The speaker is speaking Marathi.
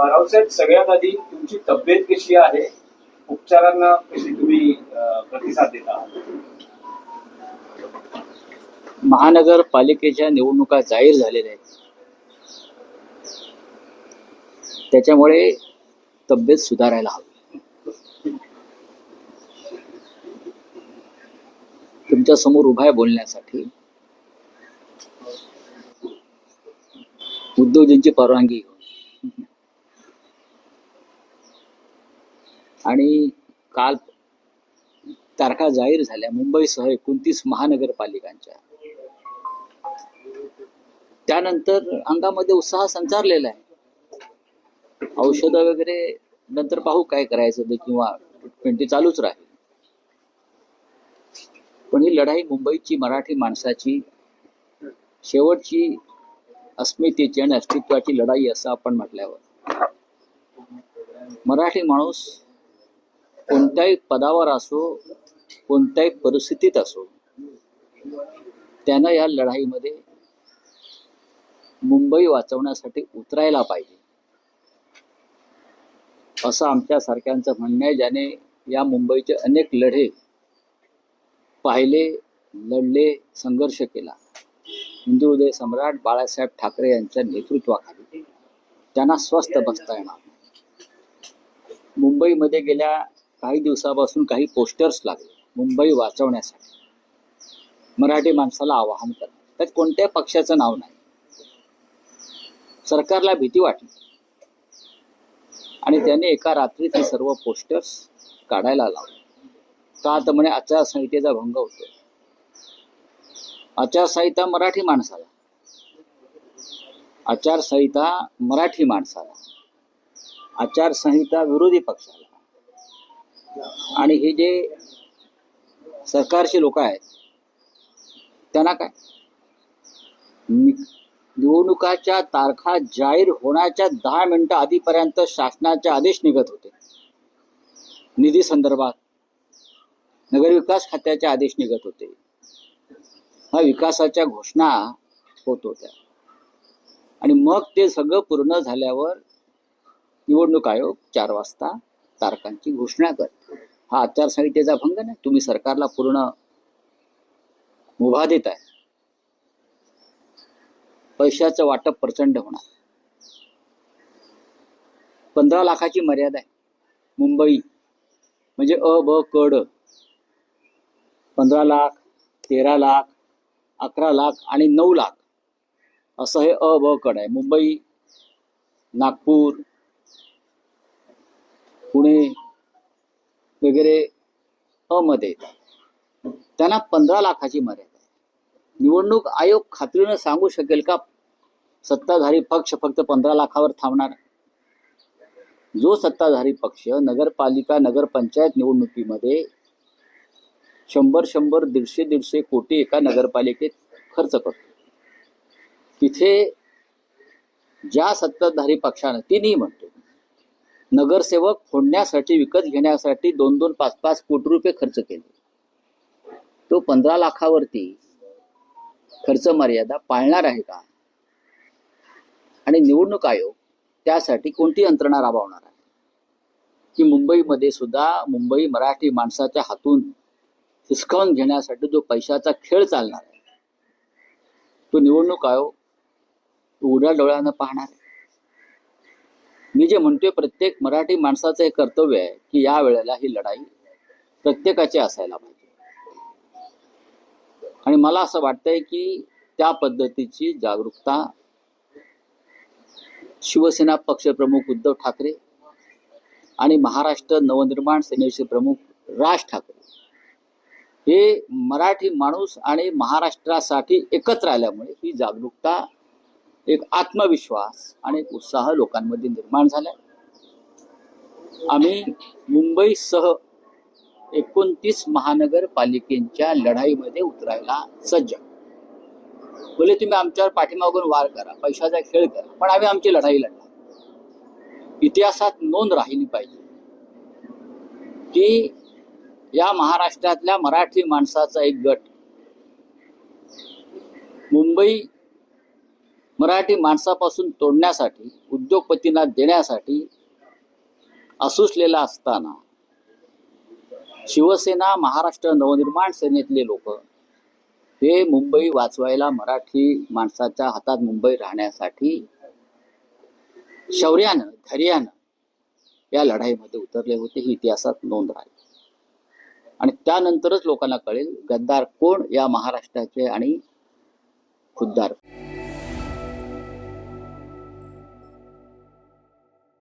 रावसाहेब, सगळ्यात आधी तुमची तब्येत कशी आहे, उपचारांना कशी तुम्ही प्रतिसाद देता? महानगरपालिकेच्या निवडणुका जाहीर झालेल्या आहेत, त्याच्यामुळे तब्येत सुधारायला हवी. तुमच्या समोर उभा आहे बोलण्यासाठी. उद्योजकांची परवानगी आणि काल तारखा जाहीर झाल्या मुंबईसह 29 महानगरपालिकांच्या. त्यानंतर अंगामध्ये उत्साह संचारलेला आहे. औषधं वगैरे नंतर पाहू काय करायचं ते, किंवा ट्रीटमेंट चालूच राहील. पण ही लढाई मुंबईची मराठी माणसाची शेवटची अस्मितेची आणि अस्तित्वाची लढाई असं आपण म्हटल्यावर, मराठी माणूस कोणत्याही पदावर असो, कोणत्याही परिस्थितीत असो, त्यानं या लढाईमध्ये मुंबई वाचवण्यासाठी उतरायला पाहिजे असं आमच्यासारख्यांचं म्हणणं आहे, ज्याने या मुंबईचे अनेक लढे पाहिले, लढले, संघर्ष केला. हिंदू हृदय सम्राट बाळासाहेब ठाकरे यांच्या नेतृत्वाखाली त्यांना स्वस्थ बसता येणार. मुंबईमध्ये गेल्या काही दिवसापासून काही पोस्टर्स लागले मुंबई वाचवण्यासाठी, मराठी माणसाला आवाहन करतात. त्यात कोणत्याही पक्षाचं नाव नाही. सरकारला भीती वाटली आणि त्याने एका रात्रीत हे सर्व पोस्टर्स काढायला लावले. का तर म्हणे आचारसंहितेचा भंग होतो. आचारसंहिता मराठी माणसाला, आचारसंहिता मराठी माणसाला, आचारसंहिता विरोधी पक्षाला. आणि हे जे सरकारचे लोक आहेत त्यांना काय, निवडणुकाच्या तारखा जाहीर होण्याच्या 10 मिनिटं आधीपर्यंत शासनाचे आदेश निघत होते. निधी संदर्भात नगरविकास खात्याचे आदेश निघत होते. हा विकासाच्या घोषणा होत होत्या. आणि मग ते सगळं पूर्ण झाल्यावर निवडणूक आयोग 4 वाजता तारखांची घोषणा करतो. हा आचारसंहितेचा भंग नाही. तुम्ही सरकारला पूर्ण मुभा देत आहे. पैशाचं वाटप प्रचंड होणार. 15 लाखाची मर्यादा आहे. मुंबई म्हणजे अ ब क ड 15 लाख, 13 लाख, 11 लाख आणि 9 लाख असं हे अ ब क ड आहे. मुंबई, नागपूर, पुणे वगैरे अ मध्ये येतात. त्यांना 15 लाखाची मर्यादा आहे. निवडणूक आयोग खात्रीनं सांगू शकेल का सत्ताधारी पक्ष फक्त 15 लाखावर थांबणार? जो सत्ताधारी पक्ष नगरपालिका, नगरपंचायत निवडणुकीमध्ये 100, 150 कोटी एका नगरपालिकेत खर्च करतो, तिथे ज्या सत्ताधारी पक्षानं, तिन्ही म्हणतो, नगरसेवक फोडण्यासाठी, विकत घेण्यासाठी 2-2, 5-5 कोटी रुपये खर्च केले, तो 15 लाखावरती खर्च मर्यादा पाळणार आहे का? आणि निवडणूक आयोग त्यासाठी कोणती यंत्रणा राबवणार आहे की मुंबईमध्ये सुद्धा मुंबई मराठी माणसाच्या हातून हिसकावून घेण्यासाठी जो पैशाचा खेळ चालणार आहे, तो निवडणूक आयोग उघड्या डोळ्यानं पाहणार आहे. मी जे म्हणतोय, प्रत्येक मराठी माणसाचं हे कर्तव्य आहे की या वेळेला ही लढाई प्रत्येकाची असायला पाहिजे. आणि मला असं वाटतंय की त्या पद्धतीची जागरूकता शिवसेना पक्षप्रमुख उद्धव ठाकरे आणि महाराष्ट्र नवनिर्माण सेनेचे प्रमुख राज ठाकरे हे मराठी माणूस आणि महाराष्ट्रासाठी एकत्र आल्यामुळे ही जागरूकता, एक आत्मविश्वास आणि एक उत्साह लोकांमध्ये निर्माण झाला. आम्ही मुंबईसह 29 महानगरपालिकेच्या लढाईमध्ये उतरायला सज्ज. बोले तुम्ही आमच्यावर पाठीमागून वार करा, पैशाचा खेळ करा, पण आम्ही आमची लढाई लढणार. इतिहासात नोंद राहिली पाहिजे की या महाराष्ट्रातल्या मराठी माणसाचा एक गट मुंबई मराठी माणसापासून तोडण्यासाठी, उद्योगपतींना देण्यासाठी असुसलेला असताना शिवसेना, महाराष्ट्र नवनिर्माण सेनेतले लोक हे मुंबई वाचवायला, मराठी माणसाच्या हातात मुंबई राहण्यासाठी शौर्यानं, धैर्यानं या लढाईमध्ये उतरले होते. ही इतिहासात नोंद राहील. आणि त्यानंतरच लोकांना कळेल गद्दार कोण या महाराष्ट्राचे आणि खुद्दार.